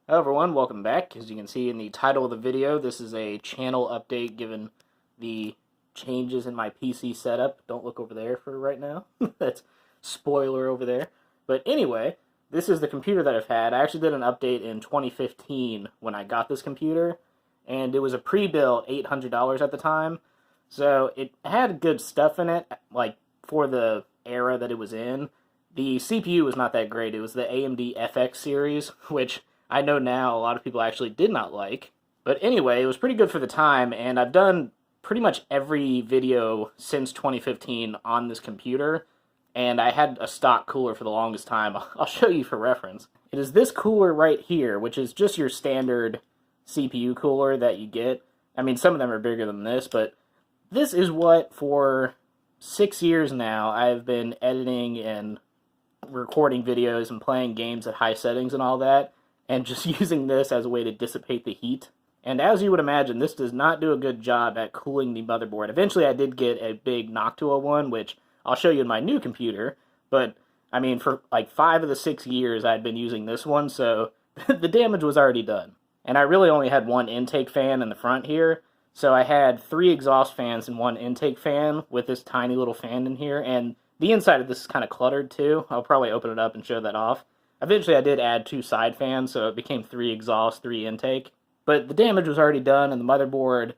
Hello everyone, welcome back. As you can see in the title of the video, this is a channel update given the changes in my PC setup. Don't look over there for right now. That's spoiler over there. But anyway, this is the computer that I've had. I actually did an update in 2015 when I got this computer, and it was a pre-built $800 at the time. So it had good stuff in it, like for the era that it was in. The CPU was not that great. It was the AMD FX series, which I know now a lot of people actually did not like. But anyway, it was pretty good for the time, and I've done pretty much every video since 2015 on this computer, and I had a stock cooler for the longest time. I'll show you for reference. It is this cooler right here, which is just your standard CPU cooler that you get. I mean, some of them are bigger than this, but this is what, for 6 years now, I've been editing and recording videos and playing games at high settings and all that, and just using this as a way to dissipate the heat. And as you would imagine, this does not do a good job at cooling the motherboard. Eventually I did get a big Noctua one, which I'll show you in my new computer, but I mean, for like 5 of the 6 years I'd been using this one, so the damage was already done. And I really only had one intake fan in the front here, so I had 3 exhaust fans and 1 intake fan with this tiny little fan in here, and the inside of this is kind of cluttered too. I'll probably open it up and show that off. Eventually I did add 2 side fans, so it became 3 exhaust, 3 intake. But the damage was already done, and the motherboard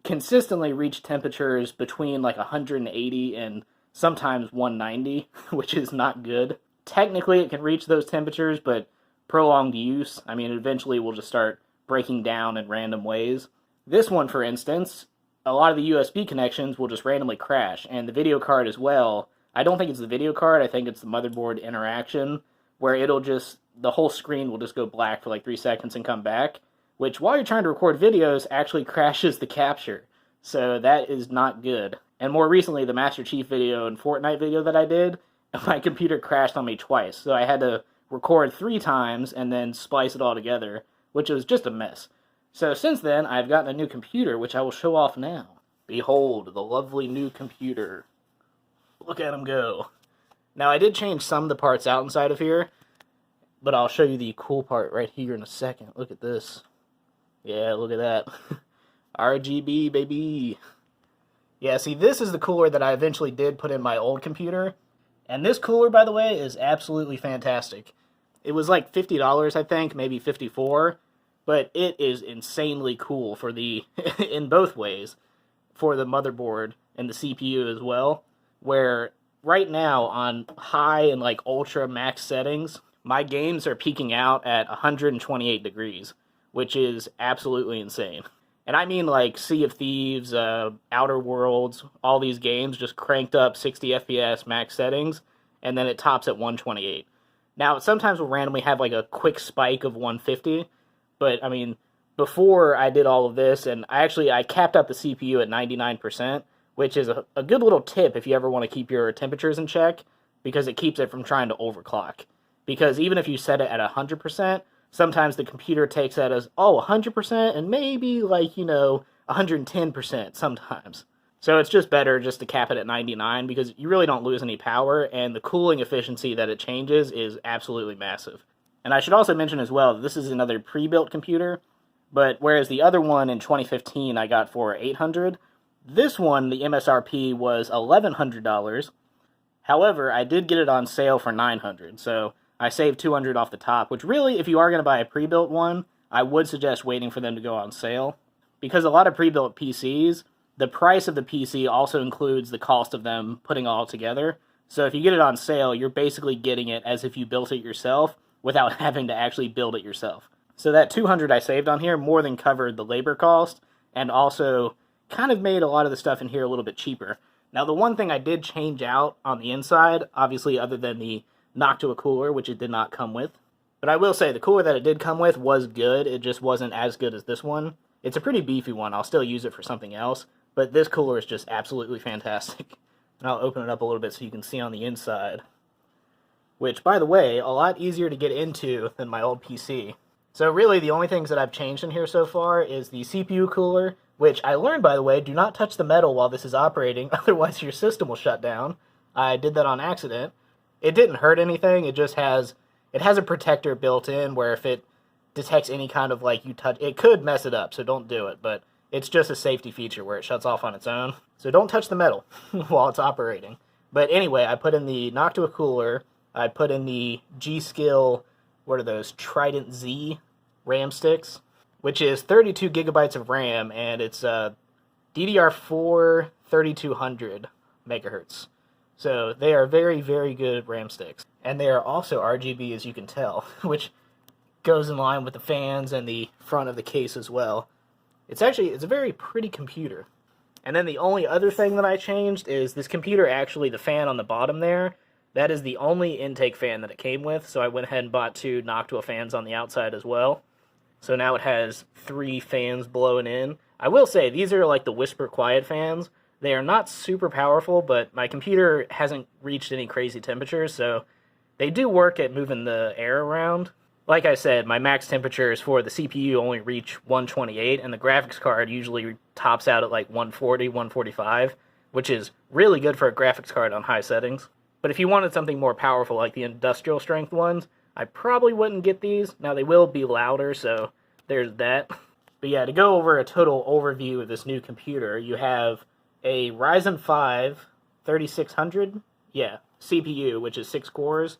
consistently reached temperatures between like 180 and sometimes 190, which is not good. Technically it can reach those temperatures, but prolonged use, I mean, eventually will just start breaking down in random ways. This one, for instance, a lot of the USB connections will just randomly crash, and the video card as well. I don't think it's the video card, I think it's the motherboard interaction, where it'll just, the whole screen will just go black for like 3 seconds and come back, which while you're trying to record videos actually crashes the capture. So that is not good. And more recently, the Master Chief video and Fortnite video that I did, my computer crashed on me twice. So I had to record 3 times and then splice it all together, which was just a mess. So since then, I've gotten a new computer, which I will show off now. Behold, the lovely new computer. Look at him go. Now, I did change some of the parts out inside of here, but I'll show you the cool part right here in a second. Look at this. Yeah, look at that. RGB, baby. Yeah, see, this is the cooler that I eventually did put in my old computer. And this cooler, by the way, is absolutely fantastic. It was like $50, I think, maybe $54, but it is insanely cool for the, in both ways, for the motherboard and the CPU as well, where right now on high and like ultra max settings, my games are peaking out at 128 degrees, which is absolutely insane. And I mean like Sea of Thieves, Outer Worlds, all these games just cranked up 60 FPS max settings, and then it tops at 128. Now, sometimes we'll randomly have like a quick spike of 150, but I mean, before I did all of this, and I capped out the CPU at 99%, which is a good little tip if you ever want to keep your temperatures in check, because it keeps it from trying to overclock. Because even if you set it at 100%, sometimes the computer takes that as, 100%, and maybe, like, 110% sometimes. So it's just better just to cap it at 99, because you really don't lose any power, and the cooling efficiency that it changes is absolutely massive. And I should also mention as well, this is another pre-built computer, but whereas the other one in 2015 I got for $800, this one, the MSRP was $1,100. However, I did get it on sale for $900, so I saved $200 off the top, which really, if you are going to buy a pre-built one, I would suggest waiting for them to go on sale. Because a lot of pre-built PCs, the price of the PC also includes the cost of them putting it all together. So if you get it on sale, you're basically getting it as if you built it yourself without having to actually build it yourself. So that $200 I saved on here more than covered the labor cost, and also kind of made a lot of the stuff in here a little bit cheaper. Now, the one thing I did change out on the inside, obviously other than the Noctua cooler, which it did not come with, but I will say the cooler that it did come with was good. It just wasn't as good as this one. It's a pretty beefy one. I'll still use it for something else, but this cooler is just absolutely fantastic. And I'll open it up a little bit so you can see on the inside, which, by the way, a lot easier to get into than my old PC. So really, the only things that I've changed in here so far is the CPU cooler, which I learned, by the way, do not touch the metal while this is operating, otherwise your system will shut down. I did that on accident. It didn't hurt anything, it just has a protector built in where if it detects any kind of, like, you touch. It could mess it up, so don't do it, but it's just a safety feature where it shuts off on its own. So don't touch the metal while it's operating. But anyway, I put in the Noctua cooler. I put in the G-Skill, what are those, Trident Z RAM sticks, which is 32 gigabytes of RAM, and it's DDR4 3200 megahertz. So they are very, very good RAM sticks. And they are also RGB, as you can tell, which goes in line with the fans and the front of the case as well. It's a very pretty computer. And then the only other thing that I changed is this computer, actually, the fan on the bottom there, that is the only intake fan that it came with, so I went ahead and bought 2 Noctua fans on the outside as well. So now it has 3 fans blowing in. I will say, these are like the Whisper Quiet fans. They are not super powerful, but my computer hasn't reached any crazy temperatures, so they do work at moving the air around. Like I said, my max temperatures for the CPU only reach 128, and the graphics card usually tops out at like 140, 145, which is really good for a graphics card on high settings. But if you wanted something more powerful like the industrial strength ones, I probably wouldn't get these. Now, they will be louder, so there's that. But yeah, to go over a total overview of this new computer, you have a Ryzen 5 3600, CPU, which is 6 cores.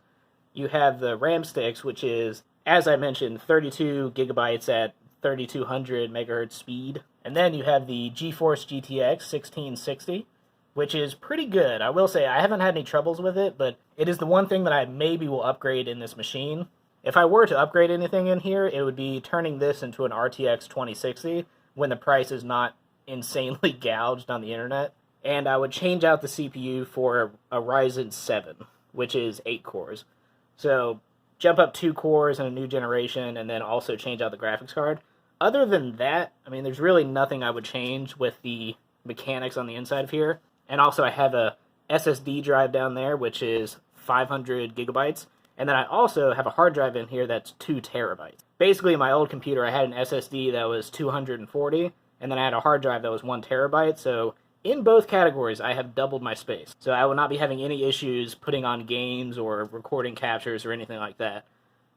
You have the RAM sticks, which is, as I mentioned, 32 gigabytes at 3200 megahertz speed. And then you have the GeForce GTX 1660, which is pretty good. I will say I haven't had any troubles with it, but it is the one thing that I maybe will upgrade in this machine. If I were to upgrade anything in here, it would be turning this into an RTX 2060 when the price is not insanely gouged on the internet. And I would change out the CPU for a Ryzen 7, which is 8 cores. So jump up 2 cores in a new generation, and then also change out the graphics card. Other than that, I mean, there's really nothing I would change with the mechanics on the inside of here. And also I have a SSD drive down there, which is 500 gigabytes. And then I also have a hard drive in here that's 2 terabytes. Basically, in my old computer, I had an SSD that was 240, and then I had a hard drive that was 1 terabyte. So in both categories, I have doubled my space. So I will not be having any issues putting on games or recording captures or anything like that.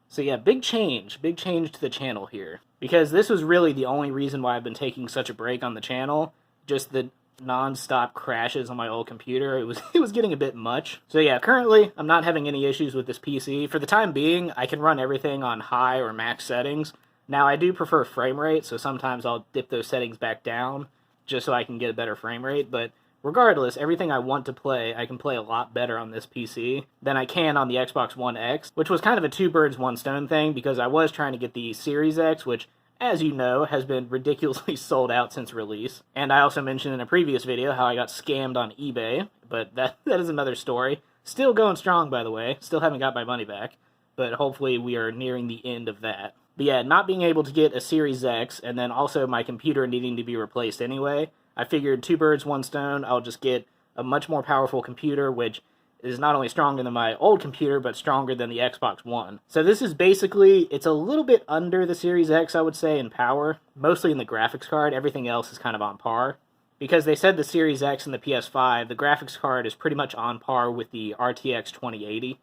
So yeah, big change to the channel here. Because this was really the only reason why I've been taking such a break on the channel. Just the non-stop crashes on my old computer. It was getting a bit much. So yeah, currently I'm not having any issues with this PC. For the time being, I can run everything on high or max settings. Now I do prefer frame rate, so sometimes I'll dip those settings back down just so I can get a better frame rate, but regardless, everything I want to play, I can play a lot better on this PC than I can on the Xbox One X, which was kind of a two birds, one stone thing, because I was trying to get the Series X, which, as you know, has been ridiculously sold out since release. And I also mentioned in a previous video how I got scammed on eBay, but that is another story. Still going strong, by the way. Still haven't got my money back, but hopefully we are nearing the end of that. But yeah, not being able to get a Series X, and then also my computer needing to be replaced anyway, I figured two birds, one stone. I'll just get a much more powerful computer, which is not only stronger than my old computer, but stronger than the Xbox One. So this is basically, it's a little bit under the Series X, I would say, in power. Mostly in the graphics card. Everything else is kind of on par. Because they said the Series X and the PS5, the graphics card is pretty much on par with the RTX 2080.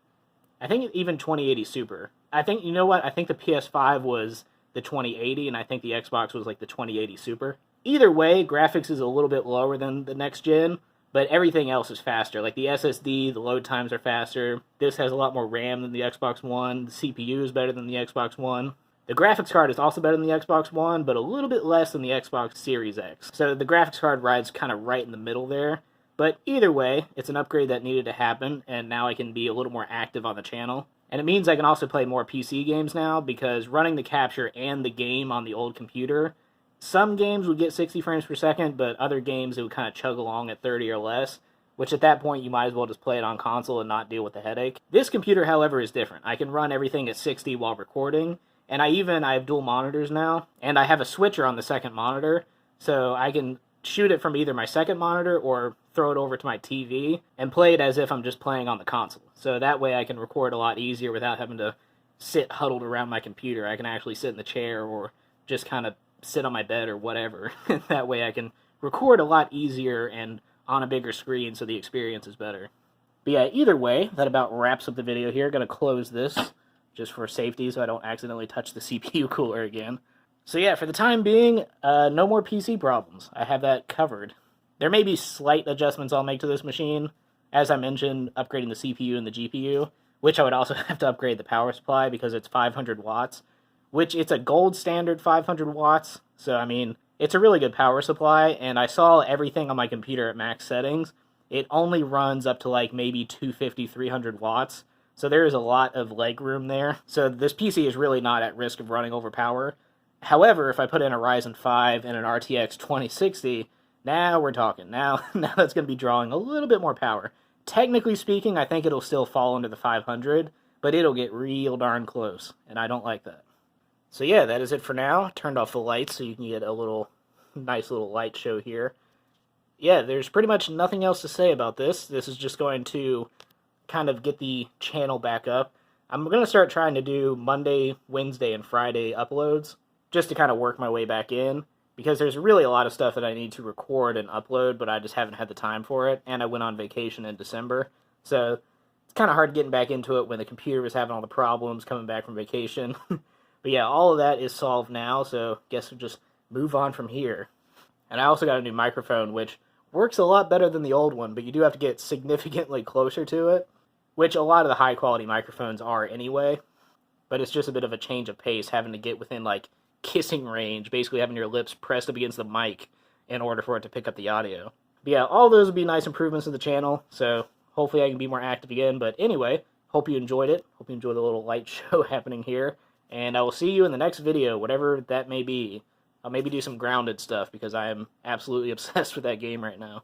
I think even 2080 Super. I think, you know what, I think the PS5 was the 2080, and I think the Xbox was like the 2080 Super. Either way, graphics is a little bit lower than the next gen, but everything else is faster. Like the SSD, the load times are faster. This has a lot more RAM than the Xbox One. The CPU is better than the Xbox One. The graphics card is also better than the Xbox One, but a little bit less than the Xbox Series X. So the graphics card rides kind of right in the middle there. But either way, it's an upgrade that needed to happen, and now I can be a little more active on the channel. And it means I can also play more PC games now, because running the capture and the game on the old computer, some games would get 60 frames per second, but other games it would kind of chug along at 30 or less, which at that point you might as well just play it on console and not deal with the headache. This computer, however, is different. I can run everything at 60 while recording, and I have dual monitors now, and I have a switcher on the second monitor, so I can shoot it from either my second monitor or throw it over to my TV and play it as if I'm just playing on the console. So that way I can record a lot easier without having to sit huddled around my computer. I can actually sit in the chair or just kind of sit on my bed or whatever. That way I can record a lot easier and on a bigger screen so the experience is better. But yeah, either way, that about wraps up the video here. Going to close this. just for safety so I don't accidentally touch the CPU cooler again. So yeah, for the time being, no more PC problems. I have that covered. There may be slight adjustments I'll make to this machine. As I mentioned, upgrading the CPU and the GPU, which I would also have to upgrade the power supply because it's 500 watts, which it's a gold standard 500 watts. So, I mean, it's a really good power supply, and I saw everything on my computer at max settings. It only runs up to like maybe 250, 300 watts. So there is a lot of leg room there. So this PC is really not at risk of running over power. However, if I put in a Ryzen 5 and an RTX 2060, now we're talking. Now that's going to be drawing a little bit more power. Technically speaking, I think it'll still fall under the 500, but it'll get real darn close, and I don't like that. So yeah, that is it for now. Turned off the lights so you can get a nice little light show here. Yeah, there's pretty much nothing else to say about this. This is just going to kind of get the channel back up. I'm going to start trying to do Monday, Wednesday, and Friday uploads, just to kind of work my way back in, because there's really a lot of stuff that I need to record and upload, but I just haven't had the time for it, and I went on vacation in December, so it's kind of hard getting back into it when the computer was having all the problems coming back from vacation. But yeah, all of that is solved now, so guess we'll just move on from here. And I also got a new microphone, which works a lot better than the old one, but you do have to get significantly closer to it, which a lot of the high-quality microphones are anyway, but it's just a bit of a change of pace having to get within, like, kissing range, basically having your lips pressed up against the mic in order for it to pick up the audio. But yeah, all those would be nice improvements to the channel, so hopefully I can be more active again. But anyway, hope you enjoyed it. Hope you enjoyed the little light show happening here. And I will see you in the next video, whatever that may be. I'll maybe do some grounded stuff because I am absolutely obsessed with that game right now.